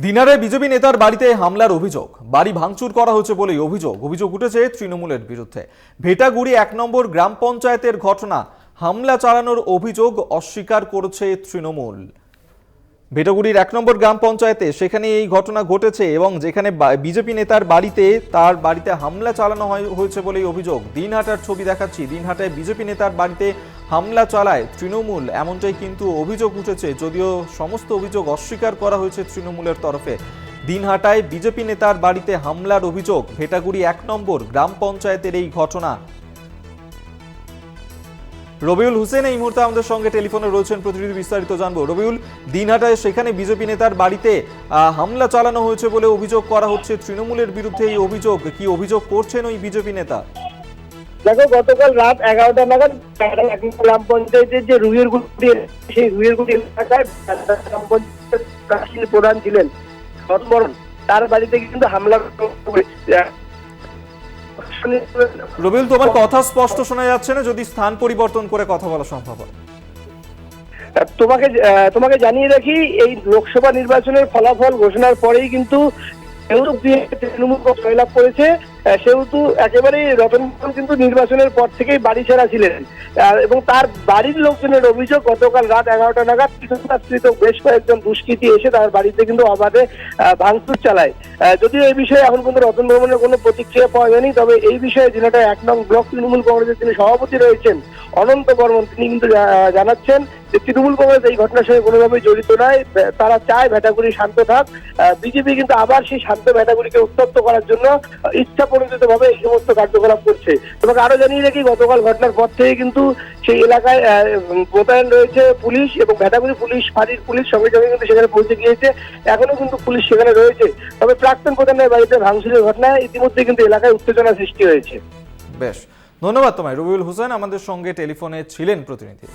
দিনারে BJP নেতার বাড়িতে হামলার অভিযোগ, বাড়ি ভাঙচুর করা হয়েছে বলেই অভিযোগ উঠেছে তৃণমূলের বিরুদ্ধে। ভেটাগুড়ি ১ নম্বর গ্রাম পঞ্চায়েতের ঘটনা, হামলা চালানোর অভিযোগ অস্বীকার করেছে তৃণমূল। ভেটাগুড়ির ১ নম্বর গ্রাম পঞ্চায়েতে সেখানে এই ঘটনা ঘটেছে এবং যেখানে বিজেপি নেতার তার বাড়িতে হামলা চালানো হয়েছে বলেই অভিযোগ। দিনহাটার ছবি দেখাচ্ছি, দিনহাটায় বিজেপি নেতার বাড়িতে হামলা চালায় তৃণমূল, এমনটাই কিন্তু অভিযোগ উঠেছে, যদিও সমস্ত অভিযোগ অস্বীকার করা হয়েছে তৃণমূলের তরফে। দিনহাটায় বিজেপি নেতার বাড়িতে হামলার অভিযোগ, ভেটাগুড়ি ১ নম্বর গ্রাম পঞ্চায়েতের এই ঘটনা। রবিউল হোসেন এই মুহূর্তে আমাদের সঙ্গে টেলিফোনে রয়েছেন, প্রতিনিধি বিস্তারিত জানবো। রবিউল, দিনহাটায় সেখানে বিজেপি নেতার বাড়িতে হামলা চালানো হয়েছে বলে অভিযোগ করা হচ্ছে তৃণমূলের বিরুদ্ধে। এই অভিযোগ কি অভিযোগ করছেন ওই বিজেপি নেতা? দেখো, গতকাল রাত ১১টা নাগাদ গ্রাম পঞ্চায়েতের যে রুইয়েরগুড়ি, সেই রুইয়েরগুড়ি এলাকায় গ্রাম পঞ্চায়েতের প্রধান ছিলেন সৎমরণ, তার বাড়িতে কিন্তু হামলা করেছে। রবিউল, তোমার কথা স্পষ্ট শোনা যাচ্ছে না, যদি স্থান পরিবর্তন করে কথা বলা সম্ভব হয়। তোমাকে জানিয়ে রাখি, এই লোকসভা নির্বাচনের ফলাফল ঘোষণার পরেই কিন্তু তৃণমূল জয়লাভ করেছে, সেহেতু একেবারেই রতন কিন্তু নির্বাচনের পর থেকেই বাড়ি ছাড়া ছিলেন এবং তার বাড়ির লোকজনের অভিযোগ গতকাল রাত ১১টা নাগাদ বেশ কয়েকজন দুষ্কৃতী এসে তার বাড়িতে কিন্তু অবাধে ভাঙচুর চালায়। যদিও এই বিষয়ে এখন পর্যন্ত রতন বর্মনের কোনো প্রতিক্রিয়া পাওয়া যায়নি, তবে এই বিষয়ে দিনহাটা ১ নং ব্লক তৃণমূল কংগ্রেসের যিনি সভাপতি রয়েছেন অনন্ত বর্মন, তিনি কিন্তু জানাচ্ছেন যে তৃণমূল কংগ্রেস এই ঘটনার সঙ্গে কোনোভাবেই জড়িত নয়। তারা চায় ভেটাগুড়ি শান্ত থাক। বিজেপি কিন্তু আবার সেই শান্ত ভেটাগুড়িকে উত্তপ্ত করার জন্য ইচ্ছা পরিচিতভাবে এই সমস্ত কার্যকলাপ করছে। তোমাকে আরো জানিয়ে রাখি, গতকাল ঘটনার পর থেকে কিন্তু সেই এলাকায় মোতায়েন রয়েছে পুলিশ এবং ভেটাগুড়ি পুলিশ ফাঁড়ির পুলিশ সঙ্গে সঙ্গে কিন্তু সেখানে পৌঁছে গিয়েছে। এখনো কিন্তু পুলিশ সেখানে রয়েছে। তবে প্রাক্তন প্রধানের বাড়িতে ভাঙচুরের ঘটনায় ইতিমধ্যে কিন্তু এলাকায় উত্তেজনা সৃষ্টি হয়েছে। বেশ, ধন্যবাদ তোমায় রবিউল হোসেন, আমাদের সঙ্গে টেলিফোনে ছিলেন প্রতিনিধি।